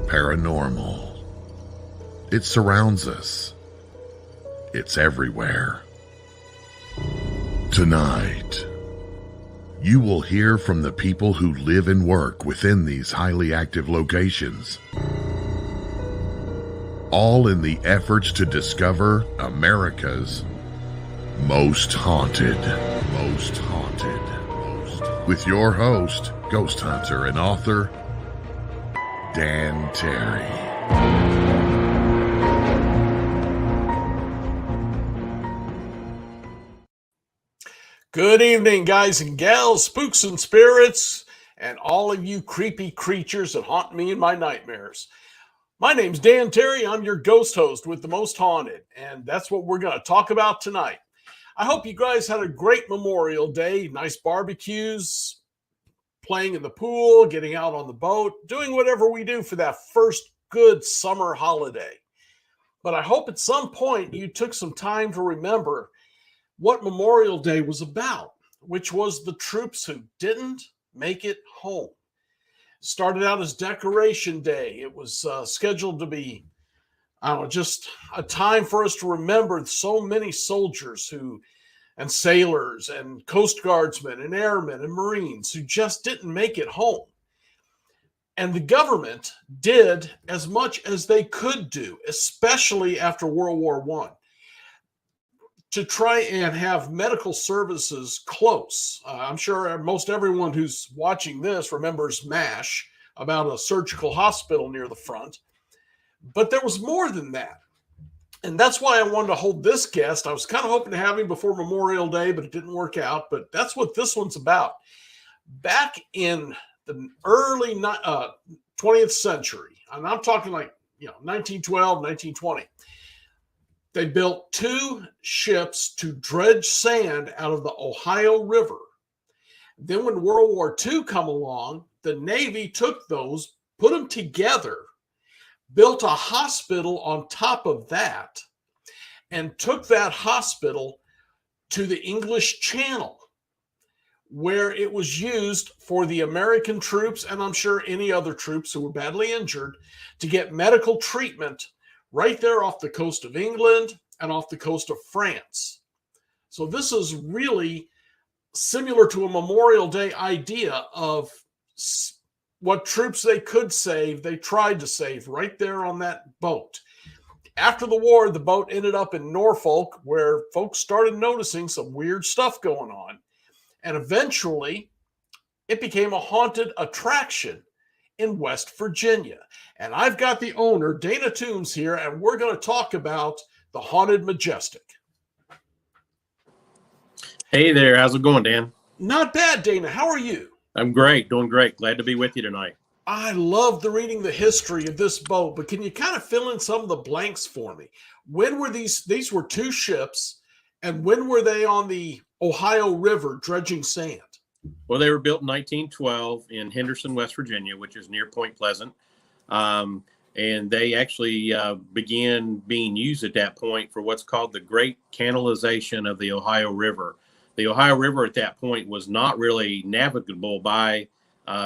Paranormal. It surrounds us. It's everywhere. Tonight, you will hear from the people who live and work within these highly active locations, all in the efforts to discover America's most haunted. With your host, ghost hunter and author, Dan Terry. Good evening, guys and gals, spooks and spirits, and all of you creepy creatures that haunt me in my nightmares. My name's Dan Terry. I'm your ghost host with the most haunted, and that's what we're going to talk about tonight. I hope you guys had a great Memorial Day, nice barbecues, playing in the pool, getting out on the boat, doing whatever we do for that first good summer holiday. But I hope at some point you took some time to remember what Memorial Day was about, which was the troops who didn't make it home. Started out as Decoration Day. It was scheduled to be, just a time for us to remember so many soldiers and sailors and Coast Guardsmen and airmen and Marines who just didn't make it home. And the government did as much as they could do, especially after World War I, to try and have medical services close. I'm sure most everyone who's watching this remembers MASH, about a surgical hospital near the front. But there was more than that. And that's why I wanted to hold this guest. I was kind of hoping to have him before Memorial Day, but it didn't work out. But that's what this one's about. Back in the early 20th century, and I'm talking 1912, 1920, they built two ships to dredge sand out of the Ohio River. Then when World War II come along, the Navy took those, put them together, built a hospital on top of that, and took that hospital to the English Channel, where it was used for the American troops, and I'm sure any other troops who were badly injured, to get medical treatment right there off the coast of England and off the coast of France. So this is really similar to a Memorial Day idea of what troops they could save, they tried to save right there on that boat. After the war, the boat ended up in Norfolk, where folks started noticing some weird stuff going on. And eventually, it became a haunted attraction in West Virginia. And I've got the owner, Dana Toombs, here, and we're going to talk about the Haunted Majestic. Hey there. How's it going, Dan? Not bad, Dana. How are you? I'm great. Doing great. Glad to be with you tonight. I love reading the history of this boat, but can you kind of fill in some of the blanks for me? When were these were two ships, and when were they on the Ohio River dredging sand? Well, they were built in 1912 in Henderson, West Virginia, which is near Point Pleasant. And they actually began being used at that point for what's called the Great Canalization of the Ohio River. The Ohio River at that point was not really navigable by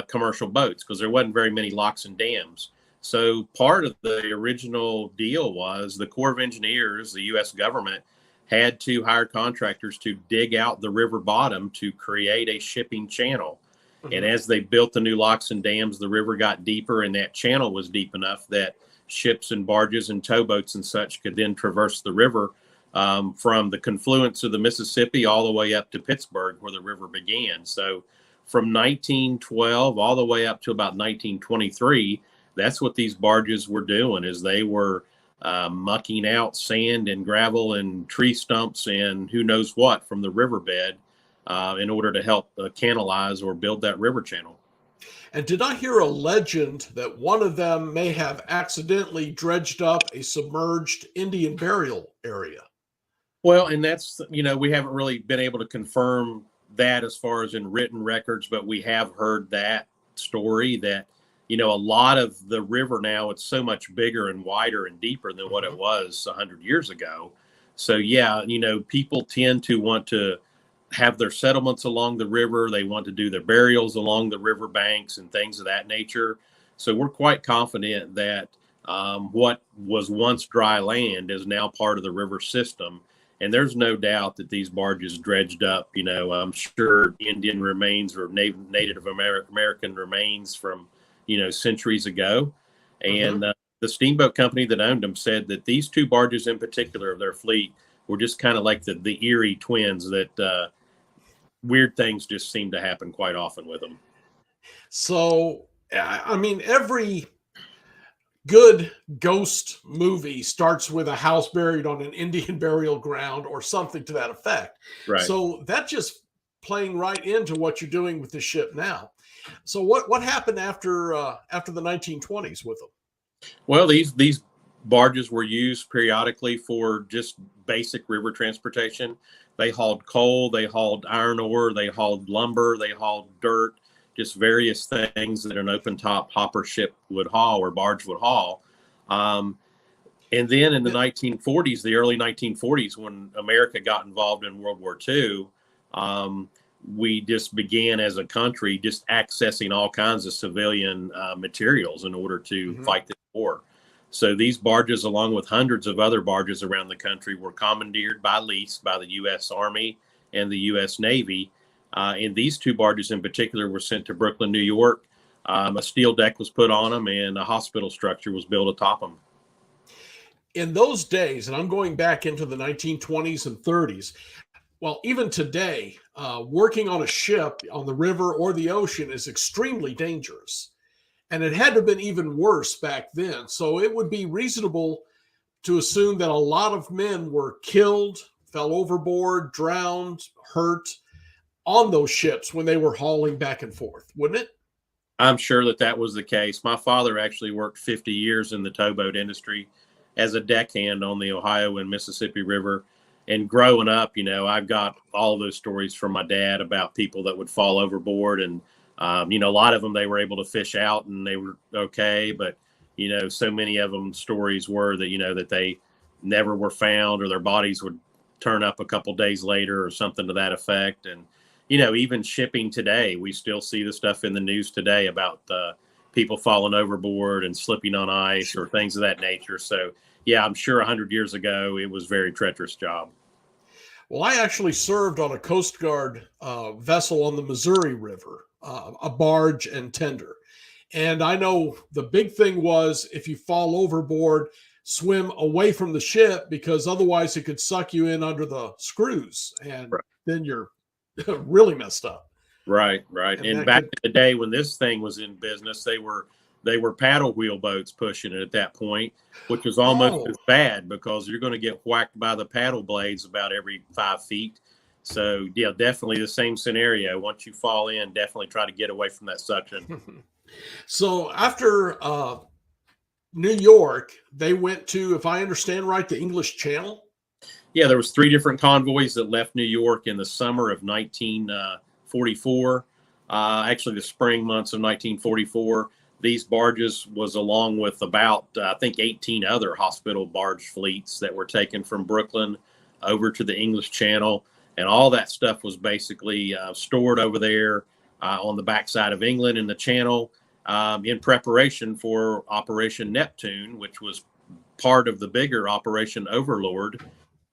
commercial boats because there wasn't very many locks and dams. So part of the original deal was the Corps of Engineers, the U.S. government, had to hire contractors to dig out the river bottom to create a shipping channel. Mm-hmm. And as they built the new locks and dams, the river got deeper, and that channel was deep enough that ships and barges and towboats and such could then traverse the river from the confluence of the Mississippi all the way up to Pittsburgh, where the river began. So from 1912 all the way up to about 1923, that's what these barges were doing, is they were mucking out sand and gravel and tree stumps and who knows what from the riverbed in order to help canalize or build that river channel. And did I hear a legend that one of them may have accidentally dredged up a submerged Indian burial area? Well, and that's, we haven't really been able to confirm that as far as in written records, but we have heard that story that, a lot of the river now, it's so much bigger and wider and deeper than what it was 100 years ago. So, yeah, people tend to want to have their settlements along the river. They want to do their burials along the river banks and things of that nature. So we're quite confident that what was once dry land is now part of the river system. And there's no doubt that these barges dredged up, I'm sure Indian remains or Native American remains from, centuries ago. And the steamboat company that owned them said that these two barges in particular of their fleet were just kind of like the Erie twins, that weird things just seem to happen quite often with them. So, I mean, every good ghost movie starts with a house buried on an Indian burial ground or something to that effect. Right. So that just playing right into what you're doing with the ship now. So what happened after the 1920s with them? Well, these barges were used periodically for just basic river transportation. They hauled coal, they hauled iron ore, they hauled lumber, they hauled dirt, just various things that an open top hopper ship would haul or barge would haul. And then in the 1940s, the early 1940s, when America got involved in World War II, we just began as a country just accessing all kinds of civilian materials in order to fight the war. So these barges, along with hundreds of other barges around the country, were commandeered by lease by the U.S. Army and the U.S. Navy. And these two barges in particular were sent to Brooklyn, New York. A steel deck was put on them and a hospital structure was built atop them. In those days, and I'm going back into the 1920s and 30s, well, even today, working on a ship on the river or the ocean is extremely dangerous. And it had to have been even worse back then. So it would be reasonable to assume that a lot of men were killed, fell overboard, drowned, hurt on those ships when they were hauling back and forth, wouldn't it? I'm sure that was the case. My father actually worked 50 years in the towboat industry as a deckhand on the Ohio and Mississippi River. And growing up, I've got all those stories from my dad about people that would fall overboard. And, a lot of them, they were able to fish out and they were okay. But, so many of them stories were that, that they never were found or their bodies would turn up a couple days later or something to that effect. And, even shipping today, we still see the stuff in the news today about people falling overboard and slipping on ice or things of that nature. So, yeah, I'm sure 100 years ago, it was a very treacherous job. Well, I actually served on a Coast Guard vessel on the Missouri River, a barge and tender. And I know the big thing was if you fall overboard, swim away from the ship because otherwise it could suck you in under the screws. And then you're really messed up. Right. And back in the day when this thing was in business, they were paddle wheel boats pushing it at that point, which was almost as bad because you're going to get whacked by the paddle blades about every 5 feet. So, yeah, definitely the same scenario. Once you fall in, definitely try to get away from that suction. So after New York, they went to, if I understand right, the English Channel? Yeah, there was 3 different convoys that left New York in the summer of 1944. Actually, the spring months of 1944. These barges was along with about, I think, 18 other hospital barge fleets that were taken from Brooklyn over to the English Channel. And all that stuff was basically stored over there on the backside of England in the Channel in preparation for Operation Neptune, which was part of the bigger Operation Overlord,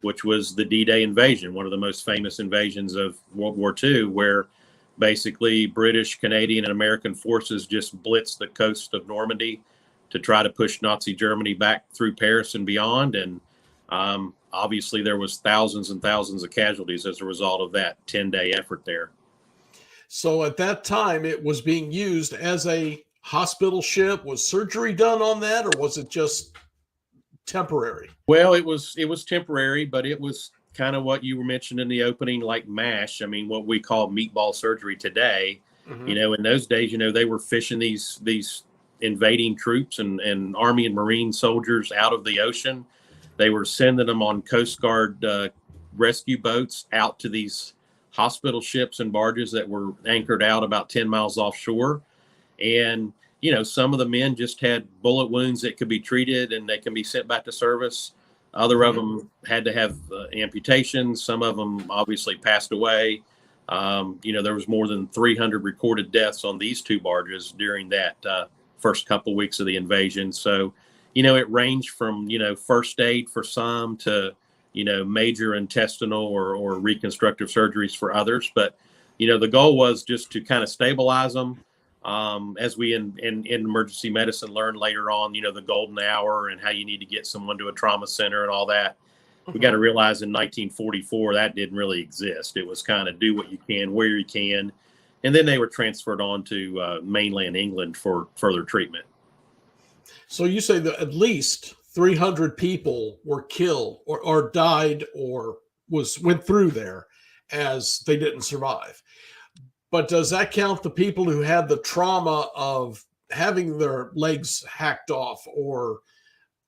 which was the D-Day invasion, one of the most famous invasions of World War II, where basically British, Canadian, and American forces just blitzed the coast of Normandy to try to push Nazi Germany back through Paris and beyond. And obviously there was thousands and thousands of casualties as a result of that 10-day effort there. So at that time, it was being used as a hospital ship. Was surgery done on that, or was it just temporary? Well, it was temporary, but it was kind of what you were mentioning in the opening, like MASH. I mean, what we call meatball surgery today. You know, in those days, you know, they were fishing these invading troops and Army and Marine soldiers out of the ocean. They were sending them on Coast Guard rescue boats out to these hospital ships and barges that were anchored out about 10 miles offshore. And, you know, some of the men just had bullet wounds that could be treated and they can be sent back to service. Other of them had to have amputations. Some of them obviously passed away. You know, there was more than 300 recorded deaths on these two barges during that first couple weeks of the invasion. So, you know, it ranged from, you know, first aid for some to, you know, major intestinal or reconstructive surgeries for others. But, you know, the goal was just to kind of stabilize them. As we in emergency medicine learned later on, you know, the golden hour and how you need to get someone to a trauma center and all that. We got to realize in 1944 that didn't really exist. It was kind of do what you can, where you can. And then they were transferred on to mainland England for further treatment. So you say that at least 300 people were killed or died or went through there as they didn't survive. But does that count the people who had the trauma of having their legs hacked off or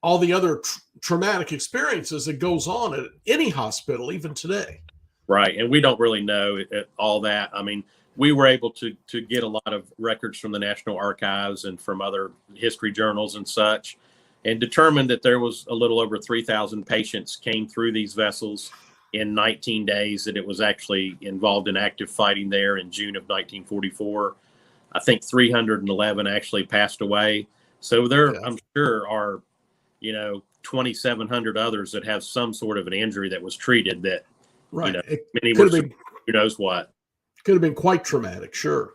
all the other traumatic experiences that goes on at any hospital, even today? Right. And we don't really know all that. I mean, we were able to get a lot of records from the National Archives and from other history journals and such, and determined that there was a little over 3,000 patients came through these vessels in 19 days, that it was actually involved in active fighting there in June of 1944. I think 311 actually passed away. So there, I'm sure, are, you know, 2,700 others that have some sort of an injury that was treated that, right. You know, many were, who knows what. Could have been quite traumatic, sure.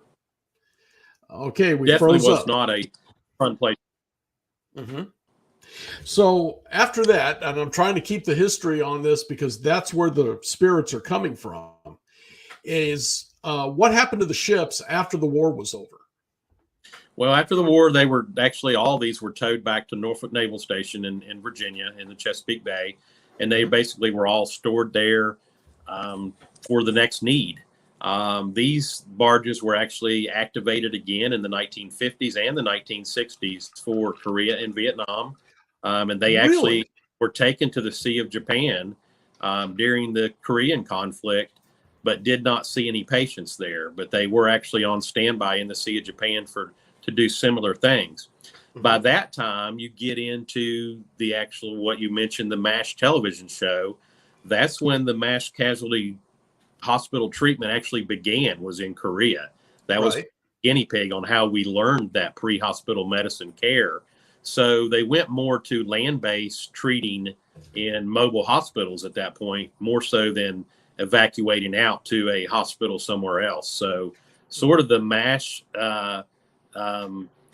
Okay, we definitely froze was up. Not a fun place. So after that, and I'm trying to keep the history on this because that's where the spirits are coming from, is what happened to the ships after the war was over? Well, after the war, they were actually, all these were towed back to Norfolk Naval Station in Virginia in the Chesapeake Bay. And they basically were all stored there for the next need. These barges were actually activated again in the 1950s and the 1960s for Korea and Vietnam. And they actually were taken to the Sea of Japan during the Korean conflict, but did not see any patients there. But they were actually on standby in the Sea of Japan to do similar things. By that time, you get into the actual, what you mentioned, the MASH television show. That's when the MASH casualty hospital treatment actually began, was in Korea. That was guinea pig on how we learned that pre-hospital medicine care. So they went more to land-based treating in mobile hospitals at that point, more so than evacuating out to a hospital somewhere else. So sort of the MASH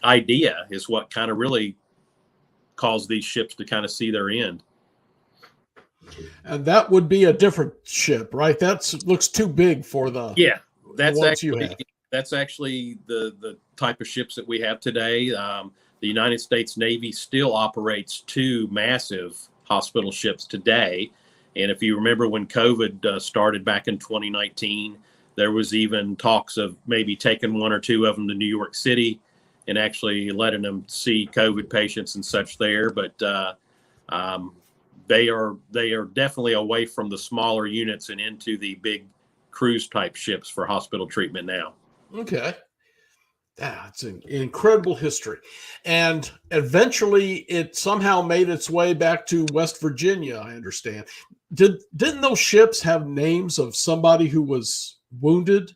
idea is what kind of really caused these ships to kind of see their end. And that would be a different ship, right? That looks too big for the that's actually the type of ships that we have today. The United States Navy still operates two massive hospital ships today. And if you remember when COVID started back in 2019, there was even talks of maybe taking one or two of them to New York City and actually letting them see COVID patients and such there. But they are definitely away from the smaller units and into the big cruise type ships for hospital treatment now. Okay. That's an incredible history. And eventually it somehow made its way back to West Virginia, I understand. Didn't those ships have names of somebody who was wounded?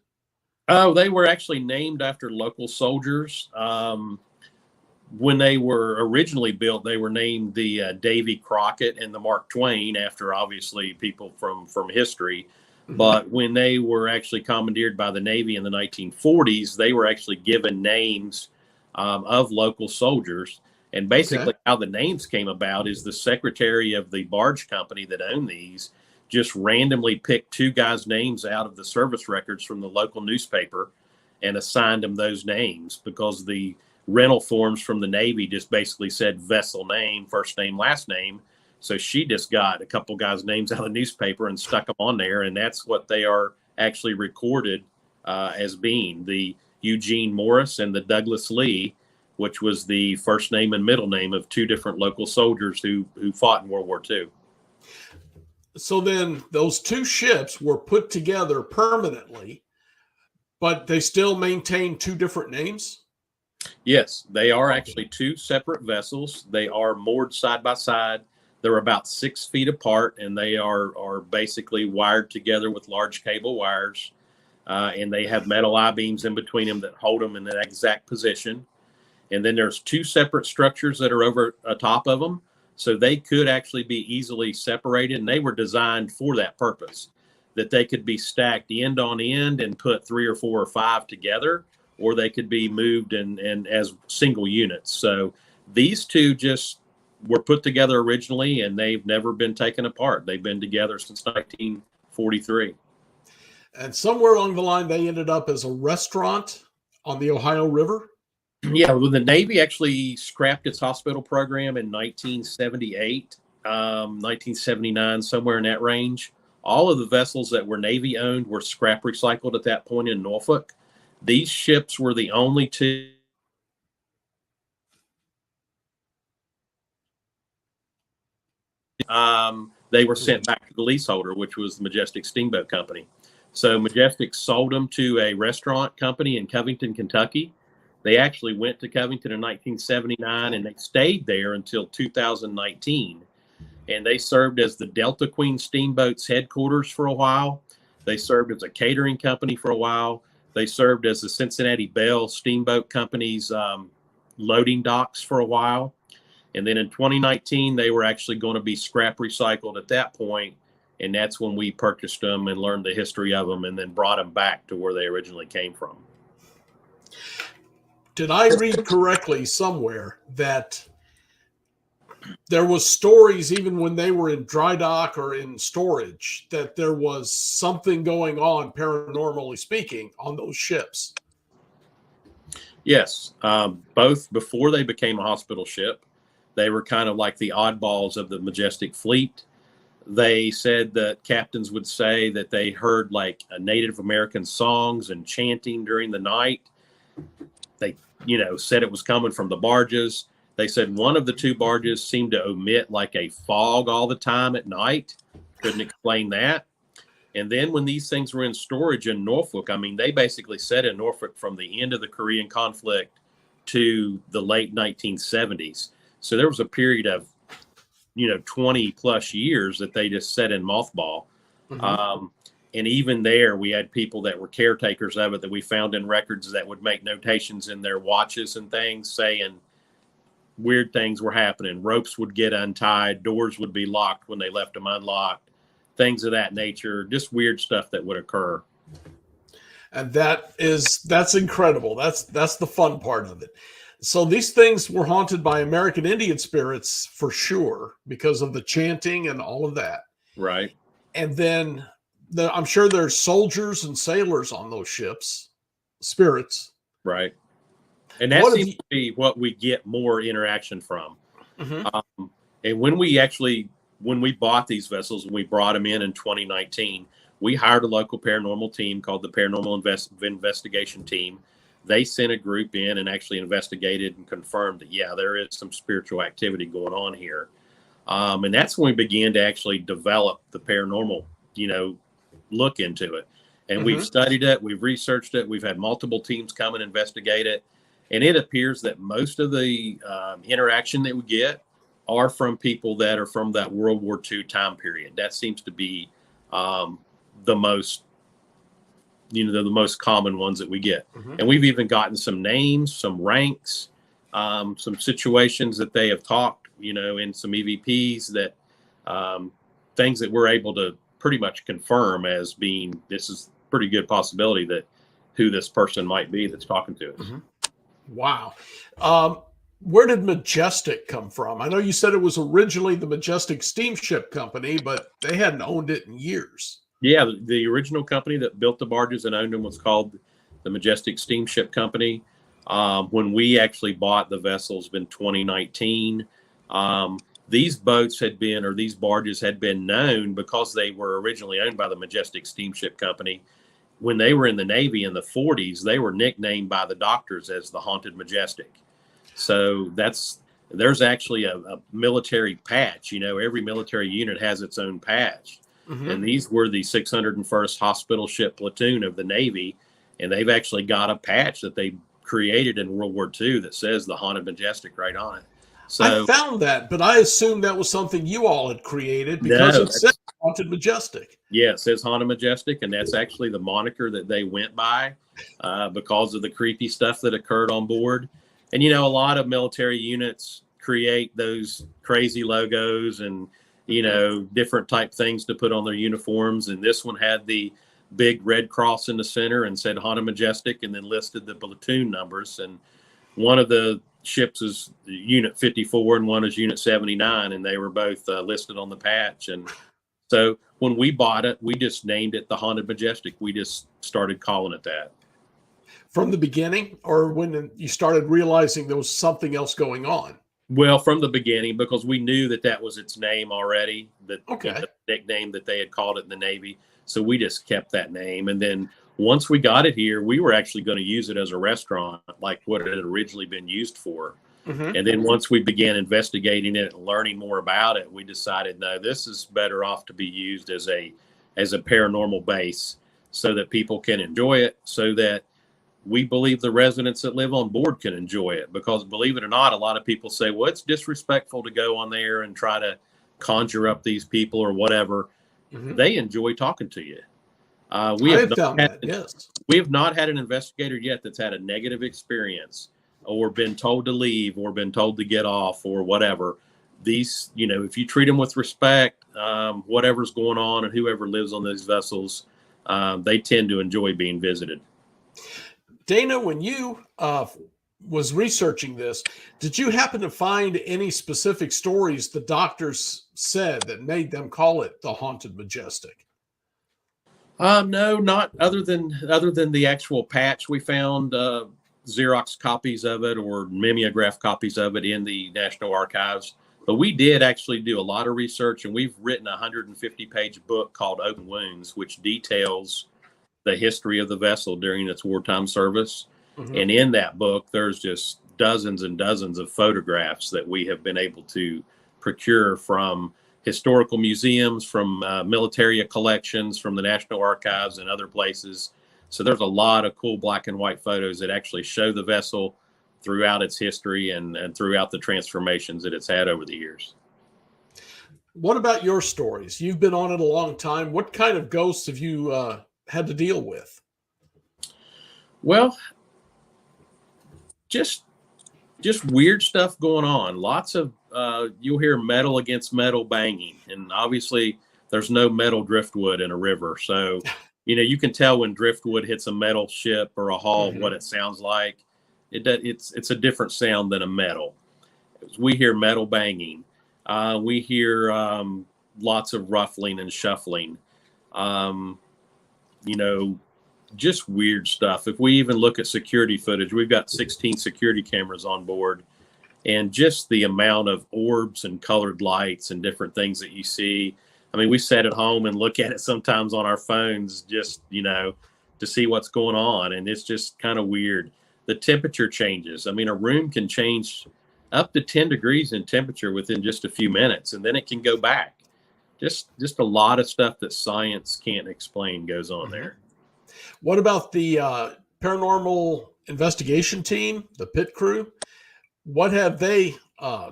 Oh, they were actually named after local soldiers. When they were originally built, they were named the Davy Crockett and the Mark Twain, after obviously people from history. But when they were actually commandeered by the Navy in the 1940s, they were actually given names of local soldiers. And basically how the names came about is the secretary of the barge company that owned these just randomly picked two guys' names out of the service records from the local newspaper and assigned them those names, because the rental forms from the Navy just basically said vessel name, first name, last name. So she just got a couple guys' names out of the newspaper and stuck them on there. And that's what they are actually recorded as being. The Eugene Morris and the Douglas Lee, which was the first name and middle name of two different local soldiers who fought in World War II. So then those two ships were put together permanently, but they still maintain two different names? Yes, they are actually two separate vessels. They are moored side by side. They're about 6 feet apart, and they are basically wired together with large cable wires. And they have metal I-beams in between them that hold them in that exact position. And then there's two separate structures that are over top of them. So they could actually be easily separated, and they were designed for that purpose, that they could be stacked end on end and put 3 or 4 or 5 together, or they could be moved and as single units. So these two just were put together originally, and they've never been taken apart. They've been together since 1943. And somewhere along the line, they ended up as a restaurant on the Ohio River? Yeah, well, the Navy actually scrapped its hospital program in 1978, 1979, somewhere in that range. All of the vessels that were Navy owned were scrap recycled at that point in Norfolk. These ships were the only two. They were sent back to the leaseholder, which was the Majestic Steamboat Company. So Majestic sold them to a restaurant company in Covington, Kentucky. They actually went to Covington in 1979, and they stayed there until 2019. And they served as the Delta Queen Steamboat's headquarters for a while. They served as a catering company for a while. They served as the Cincinnati Bell Steamboat Company's loading docks for a while. And then in 2019, they were actually going to be scrap recycled at that point. And that's when we purchased them and learned the history of them and then brought them back to where they originally came from. Did I read correctly somewhere that there was stories even when they were in dry dock or in storage that there was something going on, paranormally speaking, on those ships? Yes, both before they became a hospital ship, they were kind of like the oddballs of the Majestic fleet. They said that captains would say that they heard like Native American songs and chanting during the night. They, said it was coming from the barges. They said one of the two barges seemed to emit like a fog all the time at night. Couldn't explain that. And then when these things were in storage in Norfolk, they basically said in Norfolk from the end of the Korean conflict to the late 1970s. So there was a period of, 20 plus years that they just set in mothball. Mm-hmm. And even there, we had people that were caretakers of it that we found in records that would make notations in their watches and things saying weird things were happening. Ropes would get untied. Doors would be locked when they left them unlocked. Things of that nature, just weird stuff that would occur. And that's incredible. That's the fun part of it. So these things were haunted by American Indian spirits for sure because of the chanting and all of that. Right. And then I'm sure there's soldiers and sailors on those ships, spirits. Right. And that seems to be what we get more interaction from. Mm-hmm. And when we bought these vessels, and we brought them in 2019, we hired a local paranormal team called the Paranormal Investigation Team. They sent a group in and actually investigated and confirmed that, yeah, there is some spiritual activity going on here. And that's when we began to actually develop the paranormal, look into it. And mm-hmm. We've studied it. We've researched it. We've had multiple teams come and investigate it. And it appears that most of the interaction that we get are from people that are from that World War II time period. That seems to be the most, the most common ones that we get. Mm-hmm. And we've even gotten some names, some ranks, some situations that they have talked, in some EVPs that things that we're able to pretty much confirm as being, this is pretty good possibility that who this person might be that's talking to us. Mm-hmm. Wow. Where did Majestic come from? I know you said it was originally the Majestic Steamship Company, but they hadn't owned it in years. Yeah, the original company that built the barges and owned them was called the Majestic Steamship Company. When we actually bought the vessels in 2019, these barges had been known because they were originally owned by the Majestic Steamship Company. when they were in the Navy in the 40s, they were nicknamed by the doctors as the Haunted Majestic. So there's actually a military patch. Every military unit has its own patch. And these were the 601st Hospital Ship Platoon of the Navy. And they've actually got a patch that they created in World War II that says the Haunted Majestic right on it. So I found that, but I assumed that was something you all had created because it said Haunted Majestic. Yeah, it says Haunted Majestic, and that's actually the moniker that they went by because of the creepy stuff that occurred on board. And, a lot of military units create those crazy logos and, different type things to put on their uniforms. And this one had the big red cross in the center and said Haunted Majestic, and then listed the platoon numbers. And one of the ships is Unit 54 and one is Unit 79, and they were both listed on the patch. And so when we bought it, we just named it the Haunted Majestic. We just started calling it that. From the beginning, or when you started realizing there was something else going on? Well, from the beginning, because we knew that was its name already, the nickname that they had called it in the Navy. So we just kept that name. And then once we got it here, we were actually going to use it as a restaurant, like what it had originally been used for. And then once we began investigating it and learning more about it, we decided, no, this is better off to be used as a paranormal base so that people can enjoy it, so that we believe the residents that live on board can enjoy it. Because believe it or not, a lot of people say, well, it's disrespectful to go on there and try to conjure up these people or whatever. They enjoy talking to you. We have not had an investigator yet that's had a negative experience or been told to leave or been told to get off or whatever. These, if you treat them with respect, whatever's going on and whoever lives on these vessels, they tend to enjoy being visited. Dana, when you was researching this, did you happen to find any specific stories the doctors said that made them call it the Haunted Majestic? No, not other than the actual patch. We found Xerox copies of it or mimeograph copies of it in the National Archives. But we did actually do a lot of research, and we've written a 150-page book called Open Wounds, which details the history of the vessel during its wartime service. And in that book, there's just dozens and dozens of photographs that we have been able to procure from historical museums, from military collections, from the National Archives and other places. So there's a lot of cool black and white photos that actually show the vessel throughout its history and throughout the transformations that it's had over the years. What about your stories? You've been on it a long time. What kind of ghosts have you had to deal with? Well, just weird stuff going on. Lots of you'll hear metal against metal banging, and obviously there's no metal driftwood in a river, so you can tell when driftwood hits a metal ship or a hull what it sounds like. It's a different sound than a metal. We hear metal banging. We hear lots of ruffling and shuffling. Just weird stuff. If we even look at security footage, we've got 16 security cameras on board, and just the amount of orbs and colored lights and different things that you see. I mean, we sit at home and look at it sometimes on our phones just, to see what's going on. And it's just kind of weird. The temperature changes. I mean, a room can change up to 10 degrees in temperature within just a few minutes, and then it can go back. Just a lot of stuff that science can't explain goes on there. What about the paranormal investigation team, the pit crew? What have they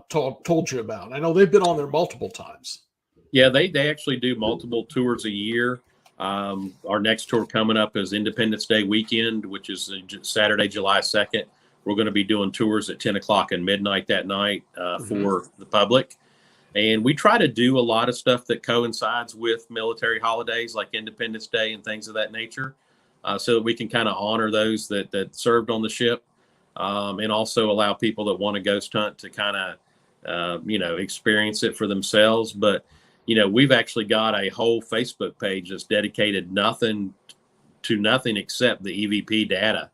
told you about? I know they've been on there multiple times. Yeah, they actually do multiple tours a year. Our next tour coming up is Independence Day weekend, which is Saturday, July 2nd. We're going to be doing tours at 10 o'clock and midnight that night for the public. And we try to do a lot of stuff that coincides with military holidays like Independence Day and things of that nature, so that we can kind of honor those that served on the ship, and also allow people that want to ghost hunt to kind of, experience it for themselves. But, we've actually got a whole Facebook page that's dedicated to nothing except the EVP data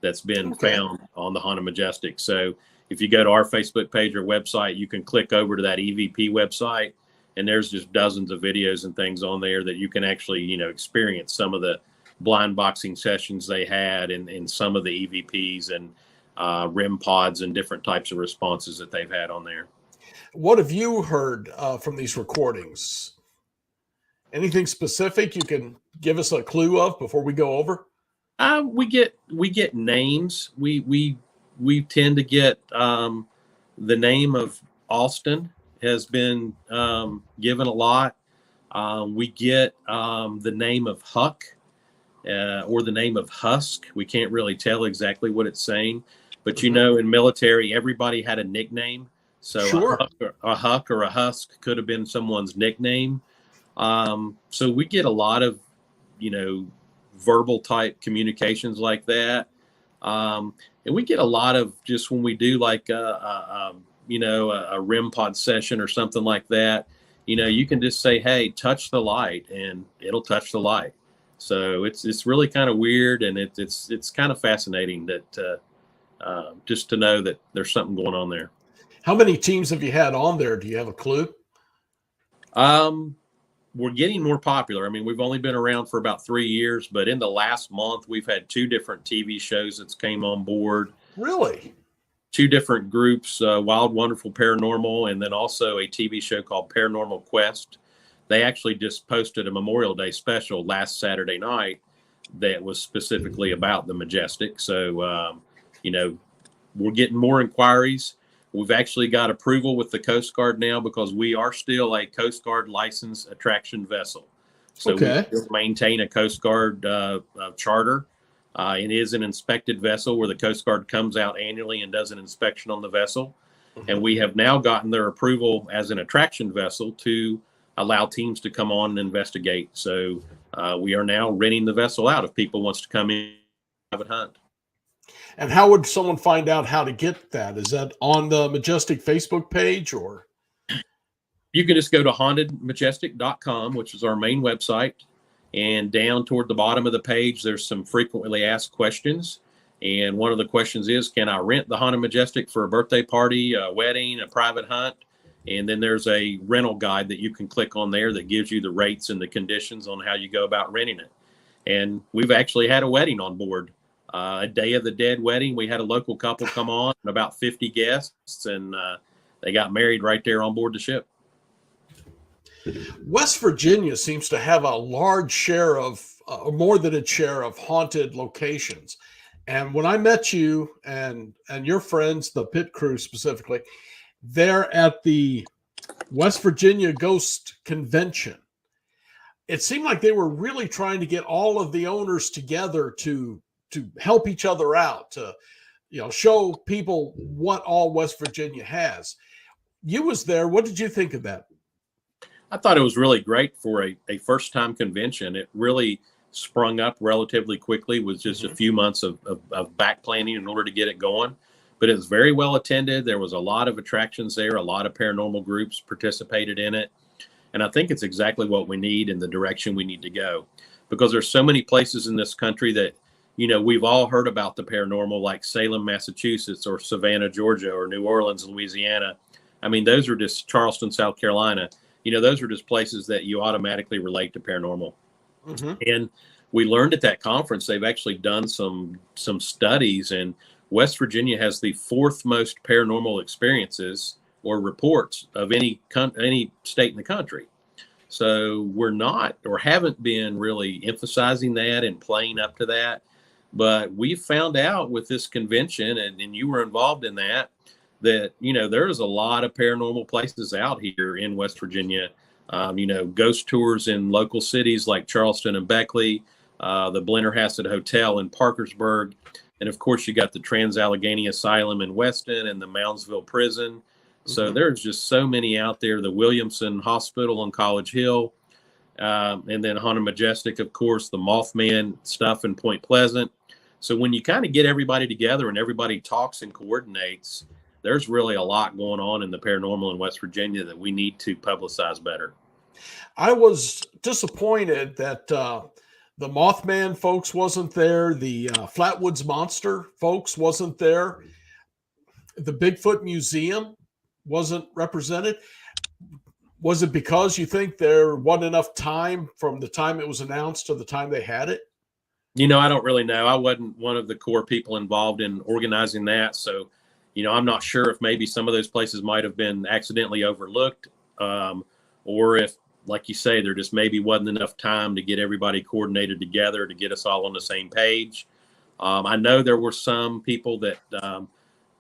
that's been found on the Haunted Majestic. So if you go to our Facebook page or website, you can click over to that EVP website, and there's just dozens of videos and things on there that you can actually, experience some of the blind boxing sessions they had and some of the EVPs and REM pods and different types of responses that they've had on there. What have you heard from these recordings? Anything specific you can give us a clue of before we go over? We get names. We tend to get the name of Austin has been given a lot. We get the name of Huck or the name of Husk. We can't really tell exactly what it's saying, but you know, in military, everybody had a nickname. So Sure. a Huck or a Husk could have been someone's nickname. So we get a lot of, verbal type communications like that. And we get a lot of just when we do like a REM pod session or something like that, you can just say, hey, touch the light, and it'll touch the light. So it's really kind of weird, and it's kind of fascinating that just to know that there's something going on there. How many teams have you had on there? Do you have a clue? We're getting more popular. I mean, we've only been around for about 3 years, but in the last month, we've had 2 different TV shows that's came on board. Really? 2 different groups, Wild Wonderful Paranormal, and then also a TV show called Paranormal Quest. They actually just posted a Memorial Day special last Saturday night that was specifically about the Majestic. So, we're getting more inquiries. We've actually got approval with the Coast Guard now because we are still a Coast Guard licensed attraction vessel. So we still maintain a Coast Guard charter. It is an inspected vessel where the Coast Guard comes out annually and does an inspection on the vessel. And we have now gotten their approval as an attraction vessel to allow teams to come on and investigate. So we are now renting the vessel out if people wants to come in and have a hunt. And how would someone find out how to get that? Is that on the Majestic Facebook page, or? You can just go to hauntedmajestic.com, which is our main website. And down toward the bottom of the page, there's some frequently asked questions. And one of the questions is, can I rent the Haunted Majestic for a birthday party, a wedding, a private hunt? And then there's a rental guide that you can click on there that gives you the rates and the conditions on how you go about renting it. And we've actually had a wedding on board. A Day of the Dead wedding. We had a local couple come on and about 50 guests, and they got married right there on board the ship. West Virginia seems to have a large share of, more than its share of haunted locations. And when I met you and your friends, the pit crew specifically, they're at the West Virginia Ghost Convention. It seemed like they were really trying to get all of the owners together to help each other out, to show people what all West Virginia has. You was there. What did you think of that? I thought it was really great for a first-time convention. It really sprung up relatively quickly with just a few months of back planning in order to get it going. But it was very well attended. There was a lot of attractions there. A lot of paranormal groups participated in it. And I think it's exactly what we need in the direction we need to go. Because there's so many places in this country that, we've all heard about the paranormal, like Salem, Massachusetts, or Savannah, Georgia, or New Orleans, Louisiana. I mean, those are just Charleston, South Carolina. Those are just places that you automatically relate to paranormal. And we learned at that conference, they've actually done some studies, and West Virginia has the 4th most paranormal experiences or reports of any state in the country. So we're not, or haven't been really emphasizing that and playing up to that. But we found out with this convention, and you were involved in that there's a lot of paranormal places out here in West Virginia. Ghost tours in local cities like Charleston and Beckley, the Blennerhassett Hotel in Parkersburg. And of course, you got the Trans-Allegheny Asylum in Weston and the Moundsville Prison. So there's just so many out there, the Williamson Hospital on College Hill. And then Haunted Majestic, of course, the Mothman stuff in Point Pleasant. So when you kind of get everybody together and everybody talks and coordinates, there's really a lot going on in the paranormal in West Virginia that we need to publicize better. I was disappointed that the Mothman folks wasn't there. The Flatwoods Monster folks wasn't there. The Bigfoot Museum wasn't represented. Was it because you think there wasn't enough time from the time it was announced to the time they had it? I don't really know. I wasn't one of the core people involved in organizing that. So, I'm not sure if maybe some of those places might have been accidentally overlooked, or if, like you say, there just maybe wasn't enough time to get everybody coordinated together to get us all on the same page. I know there were some people that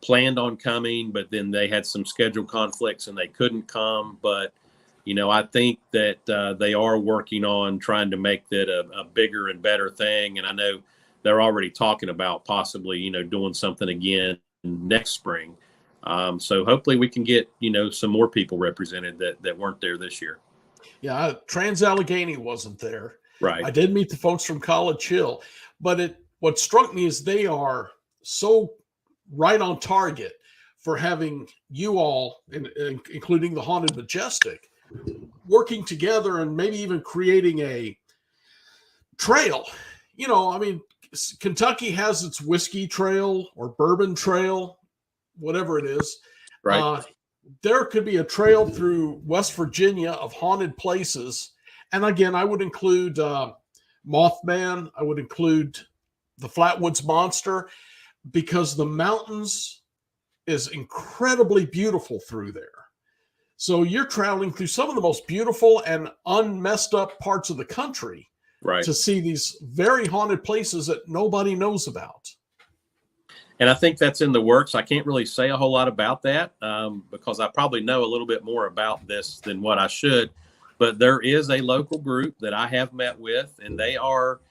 planned on coming, but then they had some schedule conflicts and they couldn't come. But I think that they are working on trying to make that a bigger and better thing. And I know they're already talking about possibly, doing something again next spring. So hopefully we can get, some more people represented that weren't there this year. Yeah, Trans-Allegheny wasn't there. Right. I did meet the folks from College Hill, but what struck me is they are so right on target for having you all, including the Haunted Majestic, working together and maybe even creating a trail. Kentucky has its whiskey trail or bourbon trail, whatever it is. Right. There could be a trail through West Virginia of haunted places. And again, I would include Mothman. I would include the Flatwoods Monster, because the mountains is incredibly beautiful through there. So you're traveling through some of the most beautiful and unmessed up parts of the country, right, to see these very haunted places that nobody knows about. And I think that's in the works. I can't really say a whole lot about that because I probably know a little bit more about this than what I should. But there is a local group that I have met with, and they are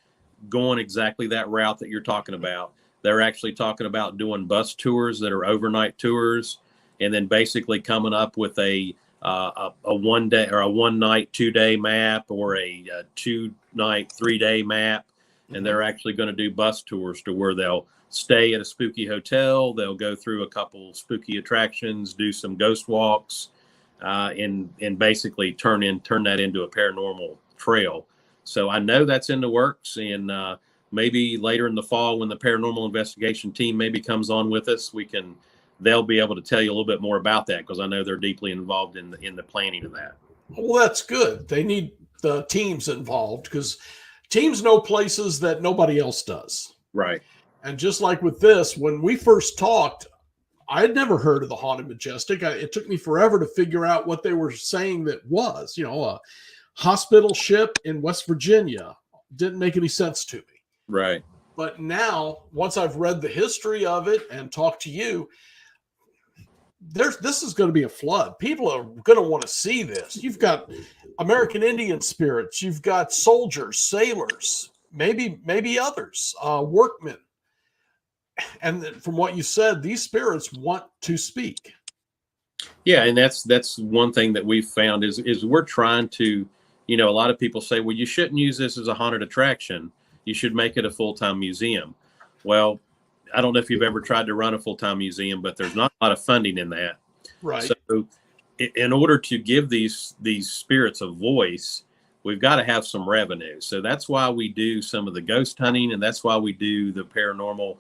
going exactly that route that you're talking about. They're actually talking about doing bus tours that are overnight tours, and then basically coming up with a 1 day or a 1 night, 2 day map, or a 2 night, 3 day map. And they're actually going to do bus tours to where they'll stay at a spooky hotel. They'll go through a couple spooky attractions, do some ghost walks, and basically turn that into a paranormal trail. So I know that's in the works, and maybe later in the fall, when the paranormal investigation team maybe comes on with us, they'll be able to tell you a little bit more about that, because I know they're deeply involved in the planning of that. Well, that's good. They need the teams involved, because teams know places that nobody else does. Right. And just like with this, when we first talked, I had never heard of the Haunted Majestic. It took me forever to figure out what they were saying that was, a hospital ship in West Virginia. Didn't make any sense to me. Right. But now, once I've read the history of it and talked to you, this is going to be a flood. People are going to want to see this. You've got American Indian spirits. You've got soldiers, sailors, maybe others, workmen. And from what you said, these spirits want to speak. Yeah, and that's one thing that we've found is we're trying to, a lot of people say, well, you shouldn't use this as a haunted attraction. You should make it a full-time museum. Well, I don't know if you've ever tried to run a full-time museum, but there's not a lot of funding in that. Right. So in order to give these spirits a voice, we've got to have some revenue. So that's why we do some of the ghost hunting, and that's why we do the paranormal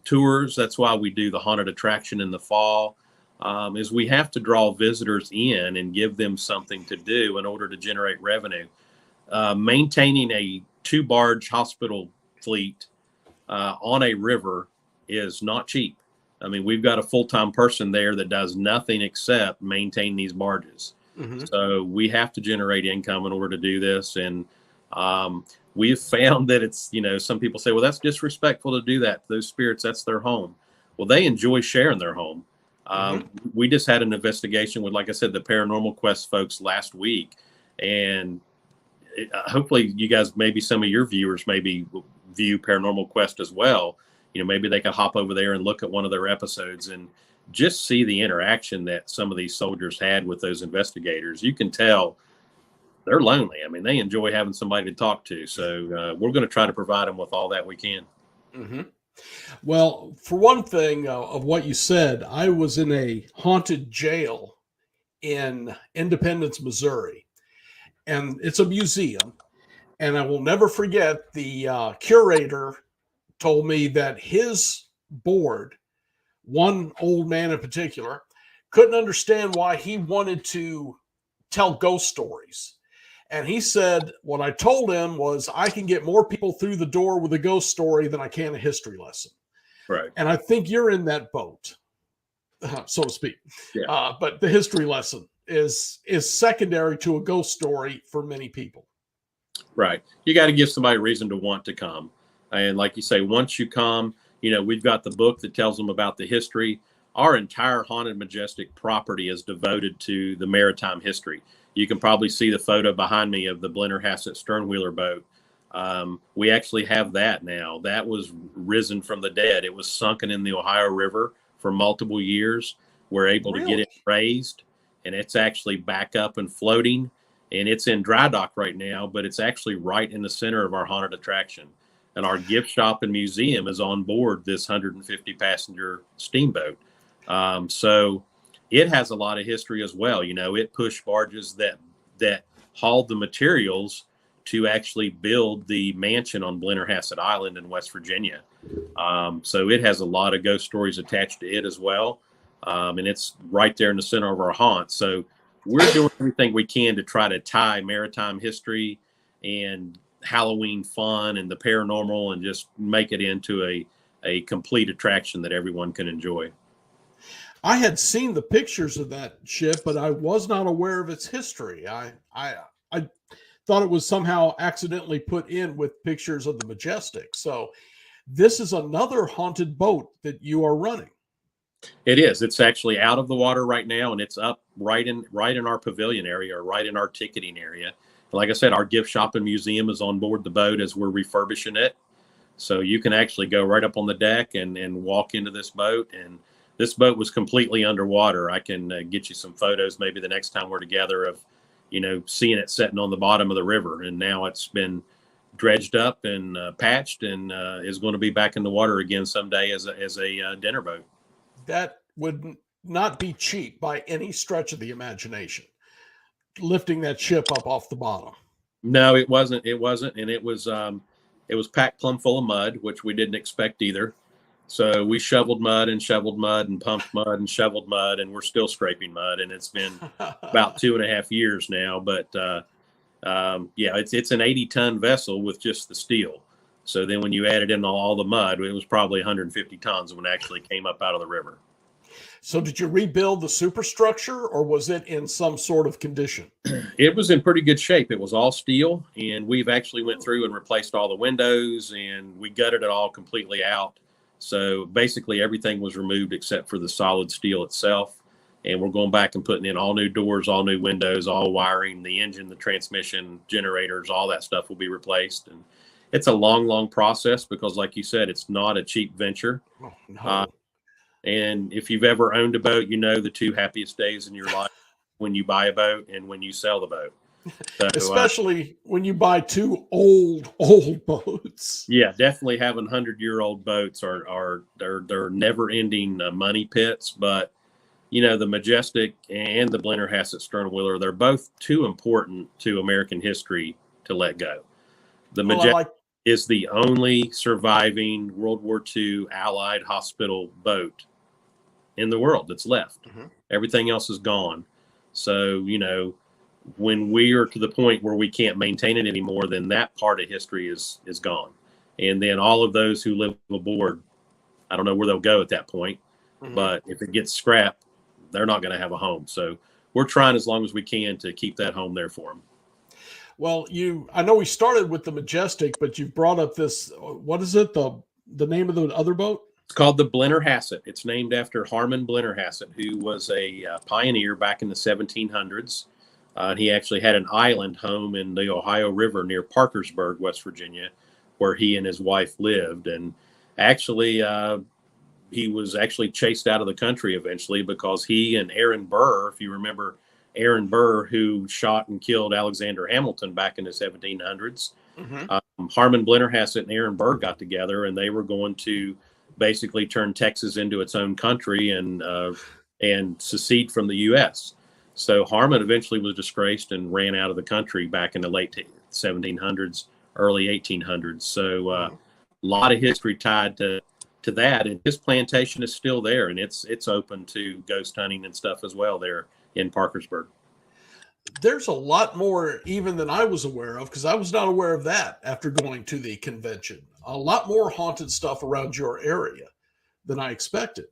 tours. That's why we do the haunted attraction in the fall, is we have to draw visitors in and give them something to do in order to generate revenue. Maintaining a 2-barge hospital fleet on a river is not cheap. I mean, we've got a full-time person there that does nothing except maintain these barges. Mm-hmm. So we have to generate income in order to do this. And we've found that it's, some people say, well, that's disrespectful to do that to those spirits. That's their home. Well, they enjoy sharing their home. We just had an investigation with, like I said, the Paranormal Quest folks last week. And hopefully you guys, maybe some of your viewers maybe view Paranormal Quest as well. Maybe they could hop over there and look at one of their episodes and just see the interaction that some of these soldiers had with those investigators. You can tell they're lonely. I mean, they enjoy having somebody to talk to. So we're going to try to provide them with all that we can. Mm-hmm. Well, for one thing of what you said, I was in a haunted jail in Independence, Missouri, and it's a museum. And I will never forget, the curator told me that his board, one old man in particular, couldn't understand why he wanted to tell ghost stories. And he said, what I told him was, I can get more people through the door with a ghost story than I can a history lesson. Right. And I think you're in that boat, so to speak. Yeah. But the history lesson is secondary to a ghost story for many people. Right. You got to give somebody a reason to want to come. And like you say, once you come, you know, we've got the book that tells them about the history. Our entire Haunted Majestic property is devoted to the maritime history. You can probably see the photo behind me of the Blennerhassett sternwheeler boat. We actually have that now. That was risen from the dead. It was sunken in the Ohio River for multiple years. We're able to get it raised, and it's actually back up and floating. And it's in dry dock right now, but it's actually right in the center of our haunted attraction. And our gift shop and museum is on board this 150 passenger steamboat. So it has a lot of history as well. You know, it pushed barges that hauled the materials to actually build the mansion on Blennerhassett Island in West Virginia. So it has a lot of ghost stories attached to it as well. And it's right there in the center of our haunt. So we're doing everything we can to try to tie maritime history and Halloween fun and the paranormal and just make it into a complete attraction that everyone can enjoy. I had seen the pictures of that ship, but I was not aware of its history. I thought it was somehow accidentally put in with pictures of the Majestic. So this is another haunted boat that you are running. It is. It's actually out of the water right now, and it's up right in our pavilion area, or right in our ticketing area. Like I said, our gift shop and museum is on board the boat as we're refurbishing it. So you can actually go right up on the deck and walk into this boat. And this boat was completely underwater. I can get you some photos maybe the next time we're together of, you know, seeing it sitting on the bottom of the river. And now it's been dredged up and patched and is going to be back in the water again someday as a dinner boat. That would not be cheap by any stretch of the imagination, lifting that ship up off the bottom. No, it wasn't. It wasn't. And it was packed plumb full of mud, which we didn't expect either. So we shoveled mud and pumped mud and shoveled mud, and we're still scraping mud. And it's been about 2.5 years now. But yeah, it's an 80-ton vessel with just the steel. So then when you added in all the mud, it was probably 150 tons when it actually came up out of the river. So did you rebuild the superstructure, or was it in some sort of condition? It was in pretty good shape. It was all steel, and we've actually went through and replaced all the windows, and we gutted it all completely out. So basically everything was removed except for the solid steel itself. And we're going back and putting in all new doors, all new windows, all wiring, the engine, the transmission, generators, all that stuff will be replaced. And it's a long, long process because, like you said, it's not a cheap venture. Oh, no. And if you've ever owned a boat, you know the two happiest days in your life when you buy a boat and when you sell the boat. So, especially when you buy two old boats. Yeah, definitely having 100-year-old boats they're never-ending money pits. But you know, the Majestic and the Blennerhassett sternwheeler, they're both too important to American history to let go. The Majestic is the only surviving World War II Allied hospital boat in the world that's left. Mm-hmm. Everything else is gone. So, you know, when we are to the point where we can't maintain it anymore, then that part of history is gone. And then all of those who live aboard, I don't know where they'll go at that point. Mm-hmm. But if it gets scrapped, they're not going to have a home. So we're trying as long as we can to keep that home there for them. Well, I know we started with the Majestic, but you've brought up this, what is it? The name of the other boat? It's called the Blennerhassett. It's named after Harmon Blennerhassett, who was a pioneer back in the 1700s. He actually had an island home in the Ohio River near Parkersburg, West Virginia, where he and his wife lived. And actually, he was actually chased out of the country eventually because he and Aaron Burr, if you remember Aaron Burr, who shot and killed Alexander Hamilton back in the 1700s, mm-hmm. Harmon Blennerhassett and Aaron Burr got together, and they were going to basically turn Texas into its own country and secede from the U.S. So Harmon eventually was disgraced and ran out of the country back in the late 1700s, early 1800s. So a lot of history tied to that, and his plantation is still there, and it's open to ghost hunting and stuff as well there in Parkersburg. there's a lot more even than I was aware of, because I was not aware of that after going to the convention. A lot more haunted stuff around your area than I expected.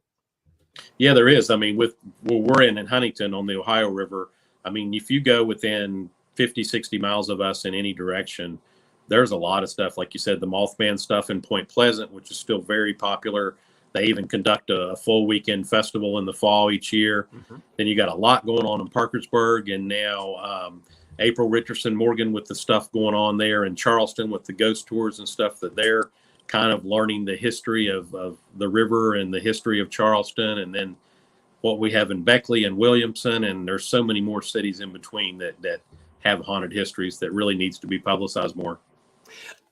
Yeah, there is. I mean, with where we're in Huntington on the Ohio River, I mean, if you go within 50, 60 miles of us in any direction, there's a lot of stuff. Like you said, the Mothman stuff in Point Pleasant, which is still very popular. They even conduct a full weekend festival in the fall each year. Mm-hmm. Then you got a lot going on in Parkersburg, and now April Richardson Morgan with the stuff going on there in Charleston with the ghost tours and stuff, that they're kind of learning the history of the river and the history of Charleston, and then what we have in Beckley and Williamson, and there's so many more cities in between that have haunted histories that really needs to be publicized more.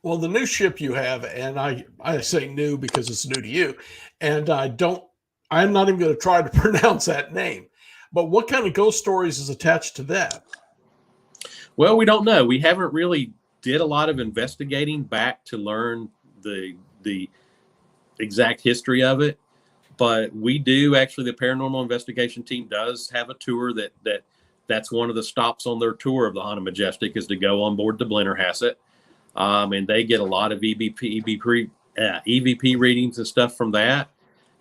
Well, the new ship you have, and I say new because it's new to you, and I'm not even going to try to pronounce that name, but what kind of ghost stories is attached to that? Well, we don't know. We haven't really did a lot of investigating back to learn the exact history of it, but we do actually, the paranormal investigation team does have a tour that's one of the stops on their tour of the Haunted Majestic, is to go on board the Blennerhassett. And they get a lot of EVP readings and stuff from that.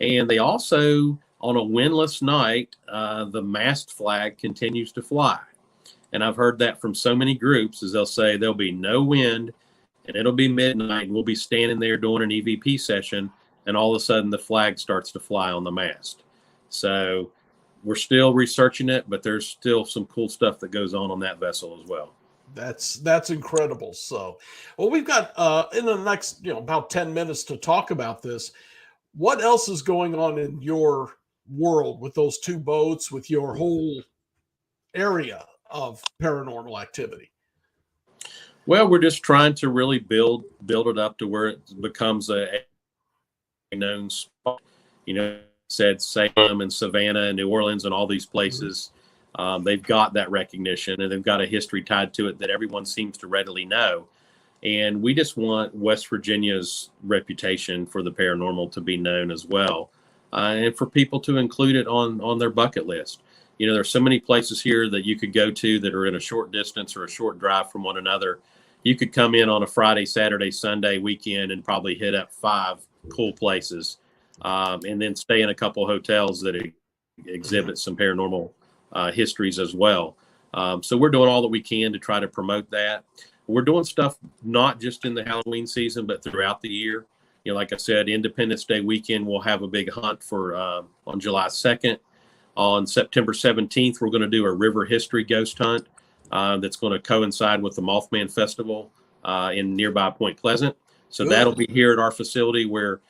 And they also, on a windless night, the mast flag continues to fly. And I've heard that from so many groups, is they'll say there'll be no wind and it'll be midnight and we'll be standing there doing an EVP session, and all of a sudden the flag starts to fly on the mast. So we're still researching it, but there's still some cool stuff that goes on that vessel as well. That's incredible. So, well, we've got in the next about 10 minutes to talk about this. What else is going on in your world with those two boats, with your whole area of paranormal activity? Well, we're just trying to really build it up to where it becomes a known spot. Said Salem and Savannah and New Orleans and all these places. They've got that recognition, and they've got a history tied to it that everyone seems to readily know. And we just want West Virginia's reputation for the paranormal to be known as well, and for people to include it on their bucket list. There's so many places here that you could go to that are in a short distance or a short drive from one another. You could come in on a Friday, Saturday, Sunday weekend and probably hit up 5 cool places, and then stay in a couple hotels that exhibit some paranormal histories as well. So we're doing all that we can to try to promote that. We're doing stuff not just in the Halloween season, but throughout the year. Like I said, Independence Day weekend, we'll have a big hunt for on July 2nd. On September 17th, we're going to do a river history ghost hunt that's going to coincide with the Mothman Festival in nearby Point Pleasant. So that'll be here at our facility, where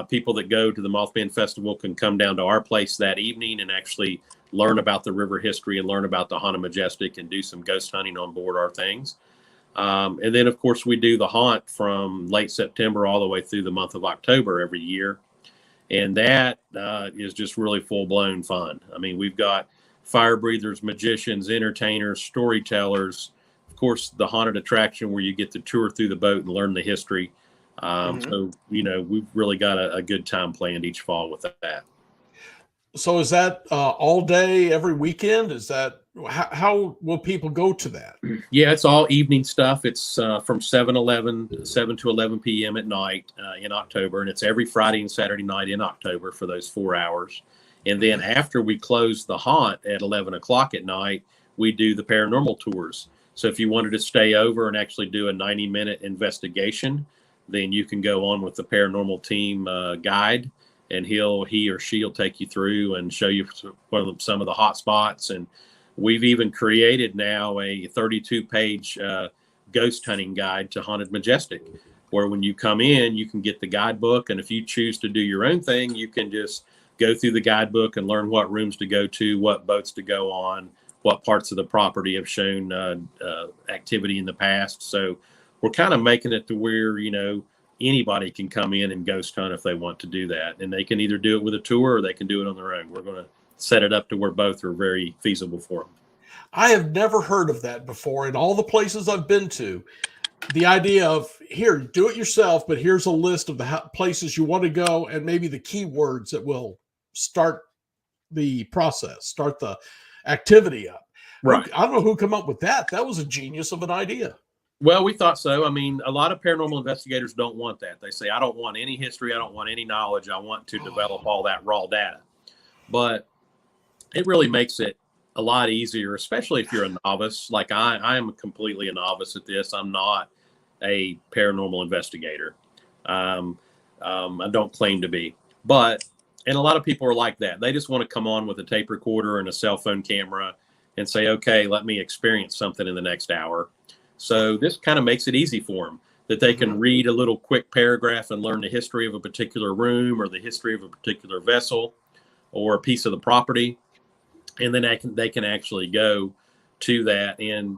people that go to the Mothman Festival can come down to our place that evening and actually learn about the river history and learn about the Haunted Majestic and do some ghost hunting on board our things. And then, of course, we do the haunt from late September all the way through the month of October every year. And that is just really full-blown fun. I mean, we've got fire breathers, magicians, entertainers, storytellers, of course, the haunted attraction where you get to tour through the boat and learn the history. So, we've really got a good time planned each fall with that. So is that all day, every weekend? Is that how will people go to that? Yeah, it's all evening stuff. It's from 7 to 11 p.m. at night in October. And it's every Friday and Saturday night in October for those 4 hours. And then after we close the haunt at 11 o'clock at night, we do the paranormal tours. So if you wanted to stay over and actually do a 90-minute investigation, then you can go on with the paranormal team guide, and he or she will take you through and show you some of the hot spots. And we've even created now a 32-page ghost hunting guide to Haunted Majestic, where when you come in, you can get the guidebook. And if you choose to do your own thing, you can just go through the guidebook and learn what rooms to go to, what boats to go on, what parts of the property have shown activity in the past. So we're kind of making it to where, anybody can come in and ghost hunt if they want to do that. And they can either do it with a tour or they can do it on their own. We're going to set it up to where both are very feasible for them. I have never heard of that before. In all the places I've been to, the idea of, here, do it yourself, but here's a list of the places you want to go and maybe the keywords that will start the process, start the activity up. Right. I don't know who came up with that. That was a genius of an idea. Well, we thought so. I mean, a lot of paranormal investigators don't want that. They say, I don't want any history. I don't want any knowledge. I want to develop all that raw data. But it really makes it a lot easier, especially if you're a novice. Like I am completely a novice at this. I'm not a paranormal investigator. I don't claim to be. And a lot of people are like that. They just want to come on with a tape recorder and a cell phone camera and say, okay, let me experience something in the next hour. So this kind of makes it easy for them, that they can read a little quick paragraph and learn the history of a particular room or the history of a particular vessel or a piece of the property. And then they can actually go to that and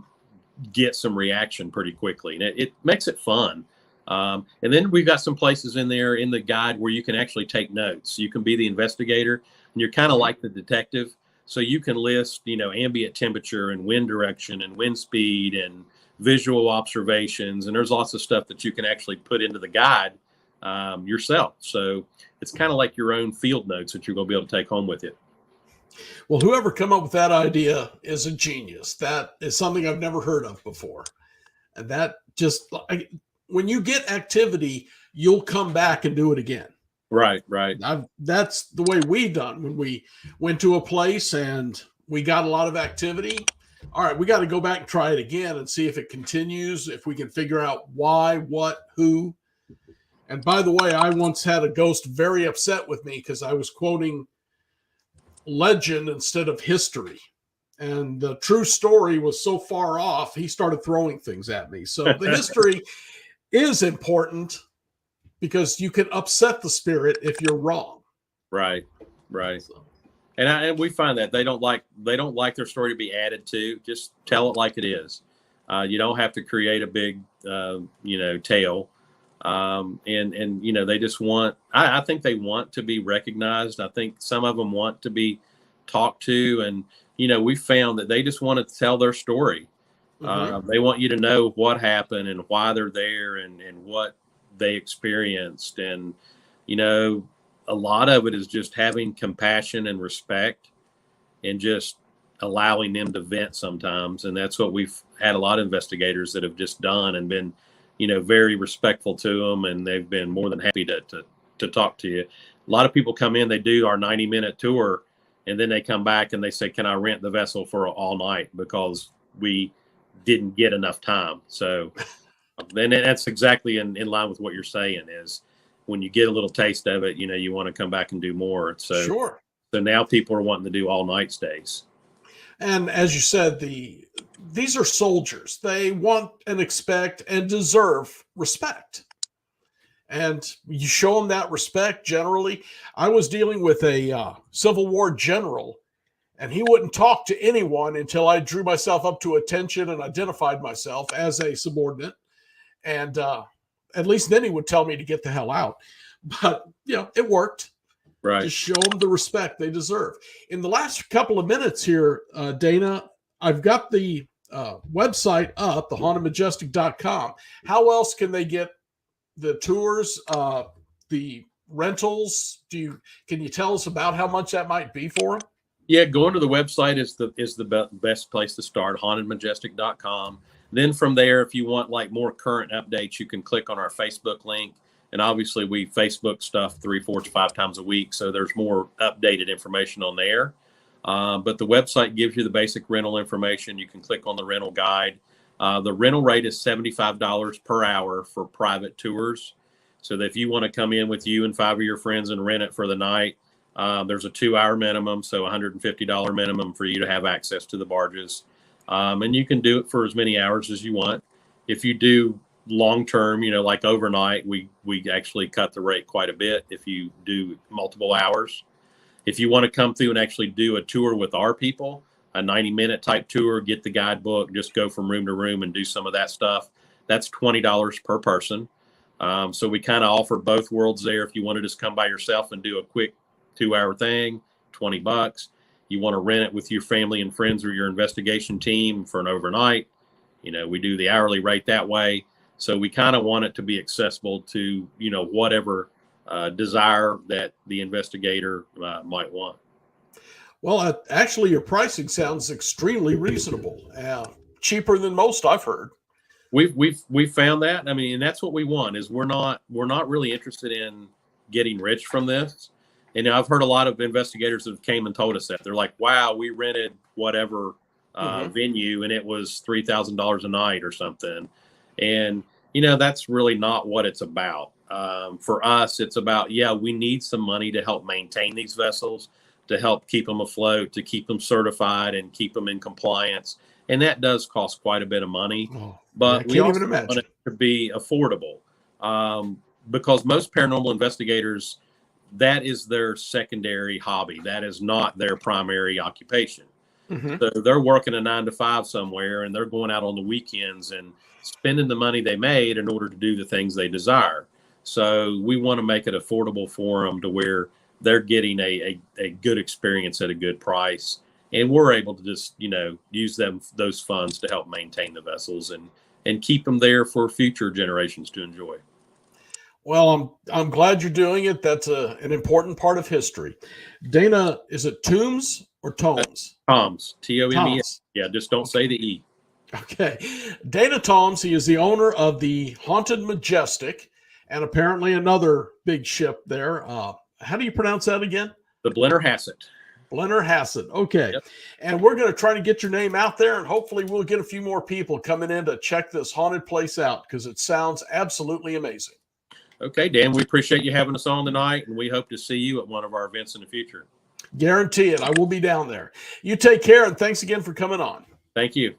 get some reaction pretty quickly. And it makes it fun. And then we've got some places in there in the guide where you can actually take notes. You can be the investigator and you're kind of like the detective. So you can list, ambient temperature and wind direction and wind speed and visual observations. And there's lots of stuff that you can actually put into the guide yourself. So it's kind of like your own field notes that you're going to be able to take home with you. Well, whoever come up with that idea is a genius. That is something I've never heard of before. And that just, when you get activity, you'll come back and do it again. Right. That's the way we done when we went to a place and we got a lot of activity. All right, we got to go back and try it again and see if it continues, if we can figure out why, what, who. And by the way, I once had a ghost very upset with me because I was quoting legend instead of history. And the true story was so far off, he started throwing things at me. So the history is important because you can upset the spirit if you're wrong. Right. So. And we find that they don't like their story to be added to. Just tell it like it is. You don't have to create a big, tale. And they just want. I think they want to be recognized. I think some of them want to be talked to, and we found that they just want to tell their story. They want you to know what happened and why they're there and what they experienced, and a lot of it is just having compassion and respect and just allowing them to vent sometimes. And that's what we've had a lot of investigators that have just done and been, very respectful to them. And they've been more than happy to talk to you. A lot of people come in, they do our 90-minute tour, and then they come back and they say, can I rent the vessel for all night? Because we didn't get enough time. So then that's exactly in line with what you're saying is, when you get a little taste of it, you want to come back and do more. So, sure. So now people are wanting to do all night stays. And as you said, these are soldiers. They want and expect and deserve respect. And you show them that respect generally. I was dealing with a Civil War general, and he wouldn't talk to anyone until I drew myself up to attention and identified myself as a subordinate. And at least then he would tell me to get the hell out. But, it worked. Right. Just show them the respect they deserve. In the last couple of minutes here, Dana, I've got the website up, thehauntedmajestic.com. How else can they get the tours, the rentals? Can you tell us about how much that might be for them? Yeah, going to the website is the best place to start, hauntedmajestic.com. Then from there, if you want like more current updates, you can click on our Facebook link. And obviously we Facebook stuff 3, 4, 5 times a week. So there's more updated information on there. But the website gives you the basic rental information. You can click on the rental guide. The rental rate is $75 per hour for private tours. So that if you want to come in with you and 5 of your friends and rent it for the night, there's a 2-hour minimum. So $150 minimum for you to have access to the barges. And you can do it for as many hours as you want. If you do long-term, like overnight, we actually cut the rate quite a bit if you do multiple hours. If you want to come through and actually do a tour with our people, a 90-minute type tour, get the guidebook, just go from room to room and do some of that stuff, that's $20 per person. So we kind of offer both worlds there. If you want to just come by yourself and do a quick 2-hour thing, $20. You want to rent it with your family and friends or your investigation team for an overnight, we do the hourly rate that way. So we kind of want it to be accessible to, whatever desire that the investigator might want. Well, actually, your pricing sounds extremely reasonable. Cheaper than most I've heard. We've found that. I mean, and that's what we want. Is we're not really interested in getting rich from this. And I've heard a lot of investigators that came and told us that they're like, "Wow, we rented whatever venue, and it was $3,000 a night or something." And that's really not what it's about. For us, it's about, we need some money to help maintain these vessels, to help keep them afloat, to keep them certified and keep them in compliance. And that does cost quite a bit of money, but we also want it to be affordable, because most paranormal investigators, that is their secondary hobby. That is not their primary occupation. So they're working a 9-to-5 somewhere, and they're going out on the weekends and spending the money they made in order to do the things they desire. So we want to make it affordable for them to where they're getting a good experience at a good price. And we're able to just, use those funds to help maintain the vessels and keep them there for future generations to enjoy. Well, I'm glad you're doing it. That's an important part of history. Dana, is it Tombs or Tomes? Toms, T-O-M-E-S. Yeah, just don't say the E. Okay. Dana Toms, he is the owner of the Haunted Majestic and apparently another big ship there. How do you pronounce that again? The Blennerhassett. Blennerhassett. Okay. Yep. And we're going to try to get your name out there, and hopefully we'll get a few more people coming in to check this haunted place out, because it sounds absolutely amazing. Okay, Dan, we appreciate you having us on tonight, and we hope to see you at one of our events in the future. Guarantee it. I will be down there. You take care, and thanks again for coming on. Thank you.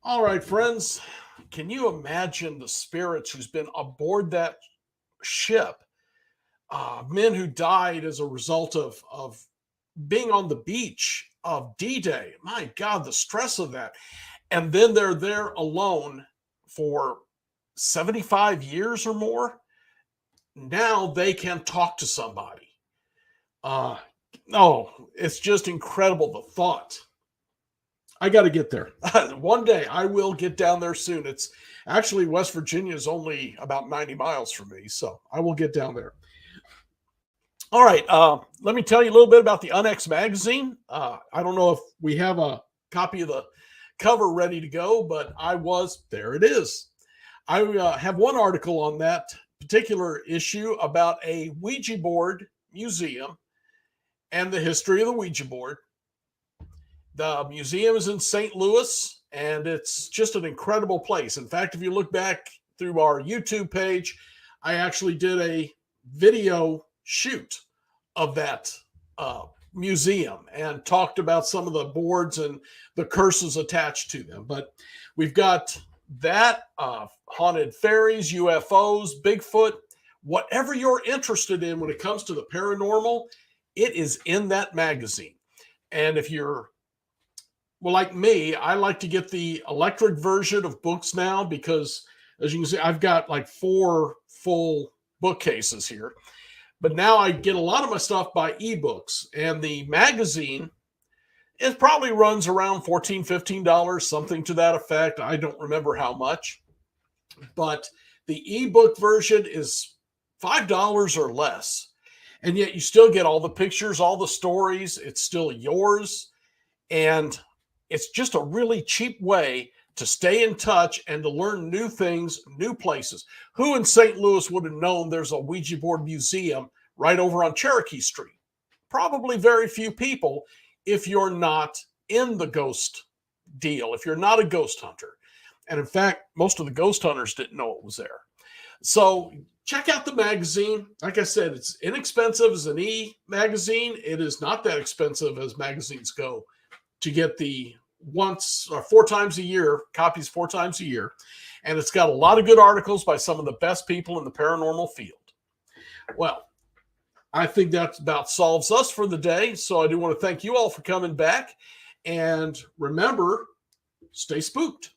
All right, friends. Can you imagine the spirits who's been aboard that ship? Men who died as a result of being on the beach of D-Day. My God, the stress of that. And then they're there alone for 75 years or more. Now they can talk to somebody. It's just incredible, the thought. I got to get there. One day I will get down there soon. It's actually, West Virginia is only about 90 miles from me, so I will get down there. All right, let me tell you a little bit about the Unex magazine. I don't know if we have a copy of the cover ready to go, but there it is. I have one article on that particular issue about a Ouija board museum and the history of the Ouija board. The museum is in St. Louis, and it's just an incredible place. In fact, if you look back through our YouTube page, I actually did a video shoot of that museum and talked about some of the boards and the curses attached to them. But we've got that, haunted ferries, UFOs, Bigfoot, whatever you're interested in when it comes to the paranormal, it is in that magazine. And if you're, like me, I like to get the electric version of books now, because as you can see, I've got like 4 full bookcases here. But now I get a lot of my stuff by ebooks, and the magazine, it probably runs around $14, $15, something to that effect. I don't remember how much, but the ebook version is $5 or less. And yet you still get all the pictures, all the stories. It's still yours. And it's just a really cheap way to stay in touch and to learn new things, new places. Who in St. Louis would have known there's a Ouija board museum right over on Cherokee Street? Probably very few people, if you're not in the ghost deal, if you're not a ghost hunter. And in fact, most of the ghost hunters didn't know it was there. So check out the magazine. Like I said, it's inexpensive as an e-magazine. It is not that expensive as magazines go to get the once or 4 times a year, copies 4 times a year. And it's got a lot of good articles by some of the best people in the paranormal field. Well, I think that about solves us for the day. So I do want to thank you all for coming back. And remember, stay spooked.